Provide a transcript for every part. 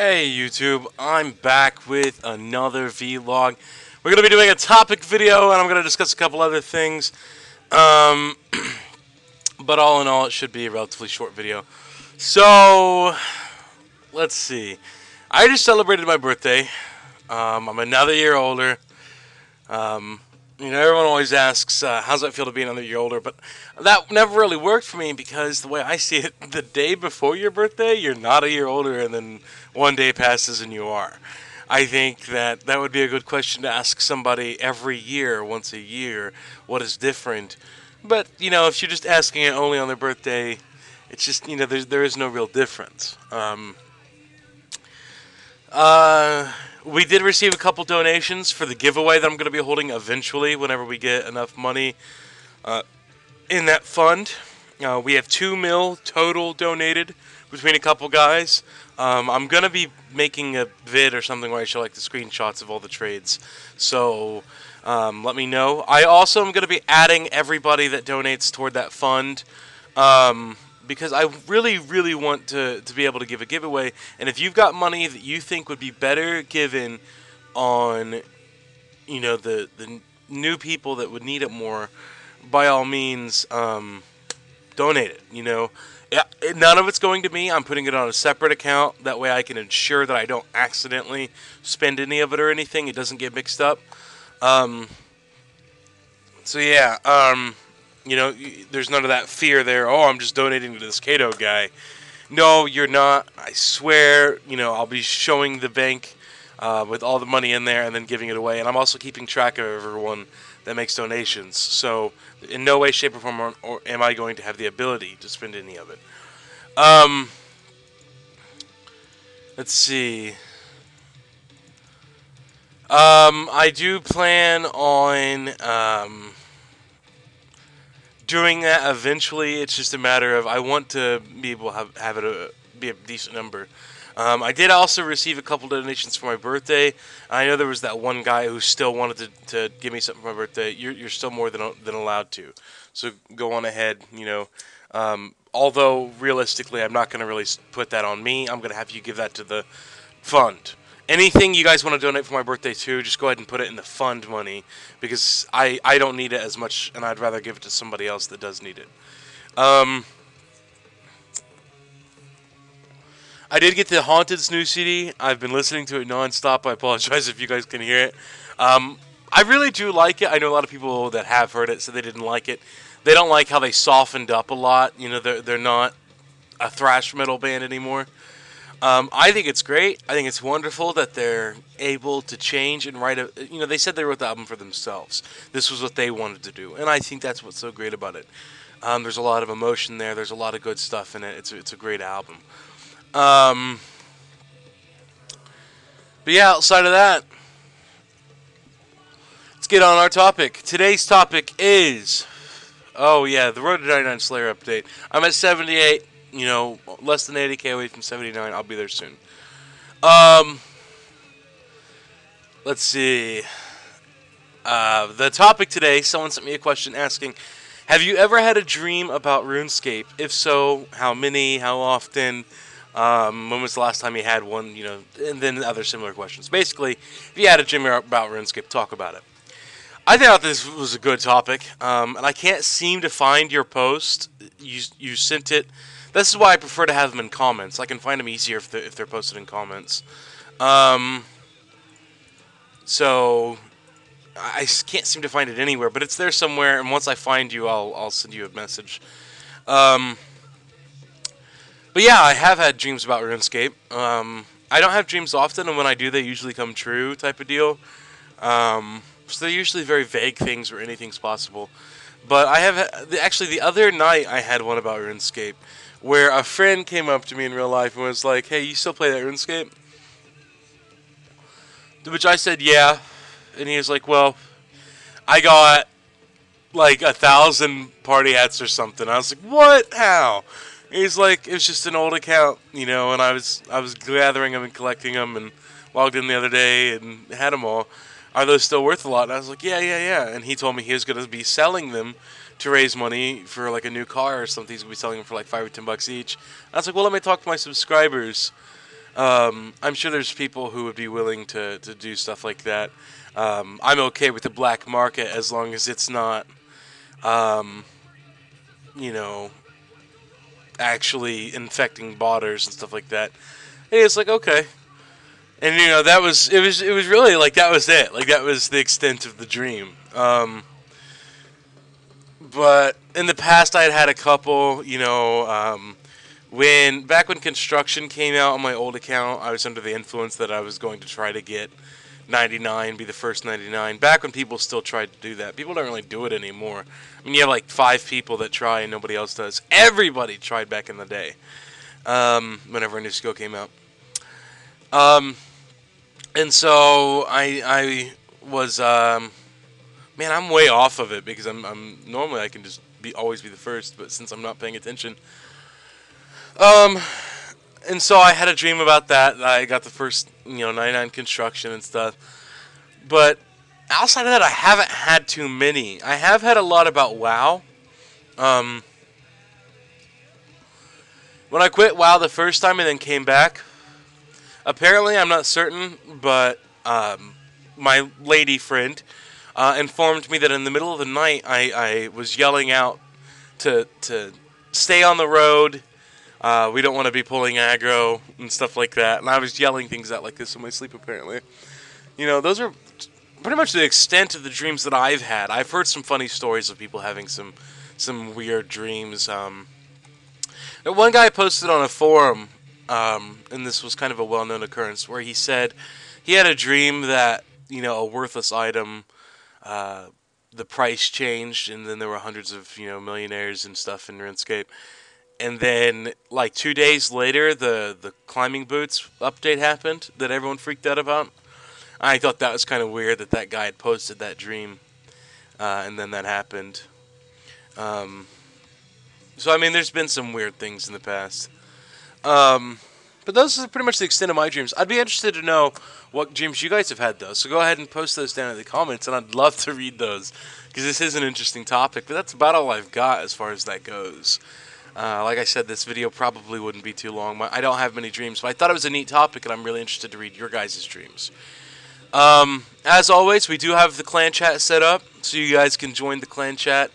Hey YouTube, I'm back with another vlog. We're going to be doing a topic video and I'm going to discuss a couple other things. But all in all, it should be a relatively short video. So, let's see. I just celebrated my birthday. I'm another year older. Everyone always asks, how's it feel to be another year older? But that never really worked for me because the way I see it, the day before your birthday, you're not a year older, and then one day passes and you are. I think that would be a good question to ask somebody every year, once a year, what is different. But, if you're just asking it only on their birthday, it's just, there is no real difference. We did receive a couple donations for the giveaway that I'm going to be holding eventually whenever we get enough money in that fund. We have $2 million total donated between a couple guys. I'm going to be making a vid or something where I show like the screenshots of all the trades. So let me know. I also am going to be adding everybody that donates toward that fund. Because I really want to be able to give a giveaway. And if you've got money that you think would be better given on, the new people that would need it more, by all means, donate it, None of it's going to me. I'm putting it on a separate account. That way I can ensure that I don't accidentally spend any of it or anything. It doesn't get mixed up. So yeah, there's none of that fear there. Oh, I'm just donating to this Kato guy. No, you're not. I swear, I'll be showing the bank with all the money in there and then giving it away. And I'm also keeping track of everyone that makes donations. So in no way, shape, or form or am I going to have the ability to spend any of it. Let's see. I do plan on doing that eventually. It's just a matter of I want to be able to have it be a decent number. I did also receive a couple donations for my birthday. I know there was that one guy who still wanted to give me something for my birthday. You're still more than allowed to. So go on ahead, although realistically I'm not going to really put that on me. I'm going to have you give that to the fund. Anything you guys want to donate for my birthday too, just go ahead and put it in the fund money, because I don't need it as much, and I'd rather give it to somebody else that does need it. I did get the Haunted's new CD. I've been listening to it non-stop. I apologize if you guys can hear it. I really do like it. I know a lot of people that have heard it, so they didn't like it. They don't like how they softened up a lot. They're not a thrash metal band anymore. I think it's great. I think it's wonderful that they're able to change and write a... they said they wrote the album for themselves. This was what they wanted to do. And I think that's what's so great about it. There's a lot of emotion there. There's a lot of good stuff in it. It's a great album. But yeah, outside of that, let's get on our topic. Today's topic is... Oh yeah, the Road to 99 Slayer update. I'm at 78. Less than 80k away from 79. I'll be there soon. Let's see. The topic today, someone sent me a question asking, have you ever had a dream about RuneScape? If so, how many, how often, when was the last time you had one, and then other similar questions. Basically, if you had a dream about RuneScape, talk about it. I thought this was a good topic, and I can't seem to find your post. You sent it. This is why I prefer to have them in comments. I can find them easier if they're posted in comments. So I can't seem to find it anywhere, but it's there somewhere. And once I find you, I'll send you a message. But yeah, I have had dreams about RuneScape. I don't have dreams often, and when I do, they usually come true, type of deal. So they're usually very vague things where anything's possible. But I have actually the other night I had one about RuneScape, where a friend came up to me in real life and was like, hey, you still play that RuneScape? To which I said, yeah. And he was like, well, I got like 1,000 party hats or something. I was like, what? How? And he's like, it was just an old account, and I was gathering them and collecting them and logged in the other day and had them all. Are those still worth a lot? And I was like, yeah. And he told me he was going to be selling them to raise money for like a new car or something. He's going to be selling them for like $5 or $10 each. I was like, well, let me talk to my subscribers. I'm sure there's people who would be willing to do stuff like that. I'm okay with the black market as long as it's not, you know, actually infecting botters and stuff like that. Hey, it's like, okay. And, you know, it was really, like, that was it. Like, that was the extent of the dream. But in the past, I had a couple, you know, back when construction came out on my old account, I was under the influence that I was going to try to get 99, be the first 99. Back when people still tried to do that. People don't really do it anymore. I mean, you have like 5 people that try and nobody else does. Everybody tried back in the day, whenever a new skill came out. And so I was, man, I'm way off of it because I'm normally I can just always be the first, but since I'm not paying attention, and so I had a dream about that. I got the first, 99 construction and stuff. But outside of that, I haven't had too many. I have had a lot about WoW. When I quit WoW the first time and then came back, apparently, I'm not certain, but my lady friend informed me that in the middle of the night, I was yelling out to stay on the road. We don't want to be pulling aggro and stuff like that. And I was yelling things out like this in my sleep, apparently. Those are pretty much the extent of the dreams that I've had. I've heard some funny stories of people having some weird dreams. One guy posted on a forum, and this was kind of a well-known occurrence, where he said he had a dream that, a worthless item, the price changed, and then there were hundreds of, millionaires and stuff in RuneScape. And then, like 2 days later, the climbing boots update happened that everyone freaked out about. I thought that was kind of weird that guy had posted that dream, and then that happened. So, I mean, there's been some weird things in the past. But those are pretty much the extent of my dreams. I'd be interested to know what dreams you guys have had, though. So go ahead and post those down in the comments, and I'd love to read those, because this is an interesting topic. But that's about all I've got as far as that goes. Like I said, this video probably wouldn't be too long. I don't have many dreams, but I thought it was a neat topic, and I'm really interested to read your guys' dreams. As always, we do have the clan chat set up, so you guys can join the clan chat.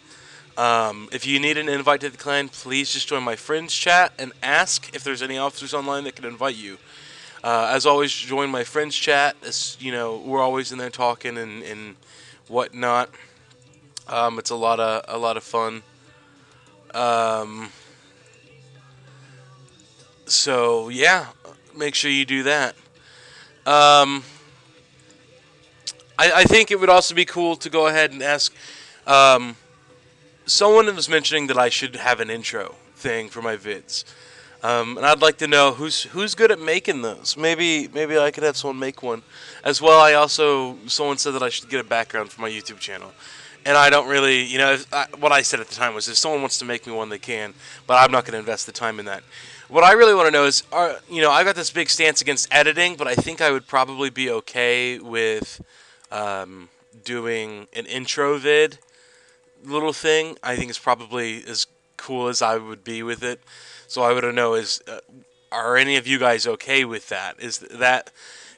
If you need an invite to the clan, please just join my friends chat and ask if there's any officers online that can invite you. As always, join my friends chat. We're always in there talking and whatnot. It's a lot of fun. So yeah, make sure you do that. I think it would also be cool to go ahead and ask. Someone was mentioning that I should have an intro thing for my vids, and I'd like to know who's good at making those. Maybe I could have someone make one as well. Someone said that I should get a background for my YouTube channel, and I don't really, what I said at the time was if someone wants to make me one, they can, but I'm not going to invest the time in that. What I really want to know is, I got this big stance against editing, but I think I would probably be okay with doing an intro vid little thing. I think it's probably as cool as I would be with it. So I want to know are any of you guys okay with that? Is that,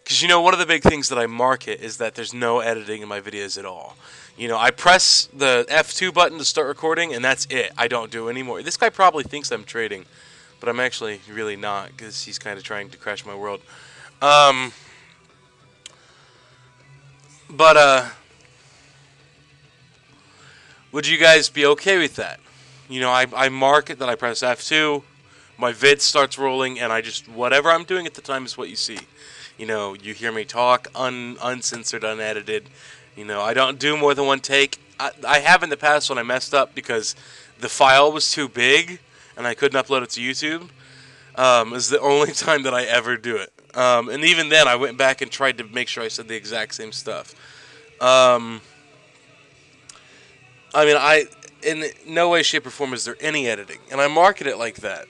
because one of the big things that I market is that there's no editing in my videos at all. I press the F2 button to start recording, and that's it. I don't do any more. This guy probably thinks I'm trading, but I'm actually really not, because he's kind of trying to crash my world. Would you guys be okay with that? I mark it that I press F2, my vid starts rolling, and whatever I'm doing at the time is what you see. You hear me talk, uncensored, unedited. I don't do more than one take. I have in the past when I messed up because the file was too big and I couldn't upload it to YouTube. Is the only time that I ever do it. And even then, I went back and tried to make sure I said the exact same stuff. In no way, shape, or form is there any editing. And I market it like that.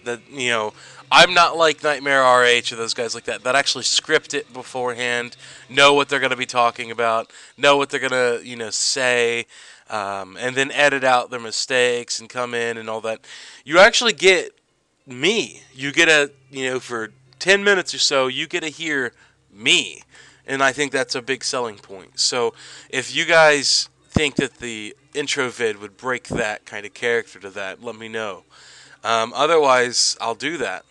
I'm not like Nightmare RH or those guys like that actually script it beforehand, know what they're going to be talking about, know what they're going to, say, and then edit out their mistakes and come in and all that. You actually get me. You get for 10 minutes or so, you get to hear me. And I think that's a big selling point. So if you guys think that the intro vid would break that kind of character to that, let me know. Otherwise, I'll do that.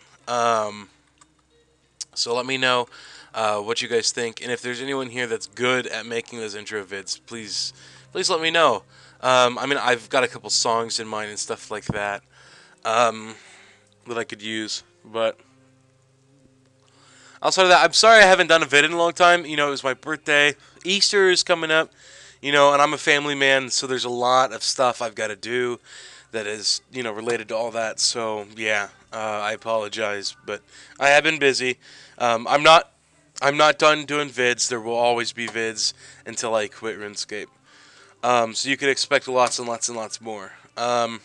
So let me know what you guys think. And if there's anyone here that's good at making those intro vids, please let me know. I mean, I've got a couple songs in mind and stuff like that that I could use. But outside of that, I'm sorry I haven't done a vid in a long time. You know, it was my birthday. Easter is coming up. You know, and I'm a family man, so there's a lot of stuff I've got to do that is, you know, related to all that. So, yeah, I apologize, but I have been busy. I'm not done doing vids. There will always be vids until I quit RuneScape. So you can expect lots and lots and lots more. I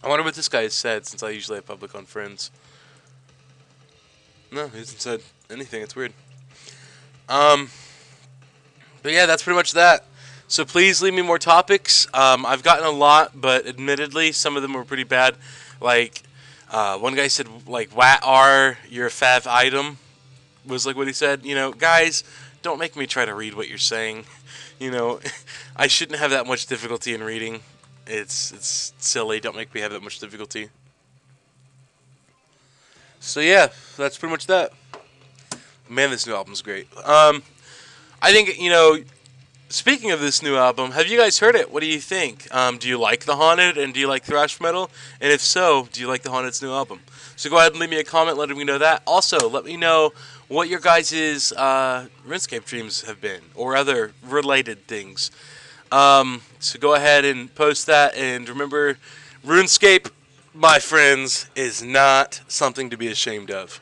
wonder what this guy has said, since I usually have public on Friends. No, he hasn't said anything. It's weird. But yeah, that's pretty much that. So please leave me more topics. I've gotten a lot, but admittedly, some of them were pretty bad. Like, one guy said, like, "What are your fav item?" was like what he said. You know, guys, don't make me try to read what you're saying. You know, I shouldn't have that much difficulty in reading. It's silly. Don't make me have that much difficulty. So yeah, that's pretty much that. Man, this new album's great. I think, you know, speaking of this new album, have you guys heard it? What do you think? Do you like The Haunted, and do you like thrash metal? And if so, do you like The Haunted's new album? So go ahead and leave me a comment letting me know that. Also, let me know what your guys' RuneScape dreams have been, or other related things. So go ahead and post that, and remember, RuneScape, my friends, is not something to be ashamed of.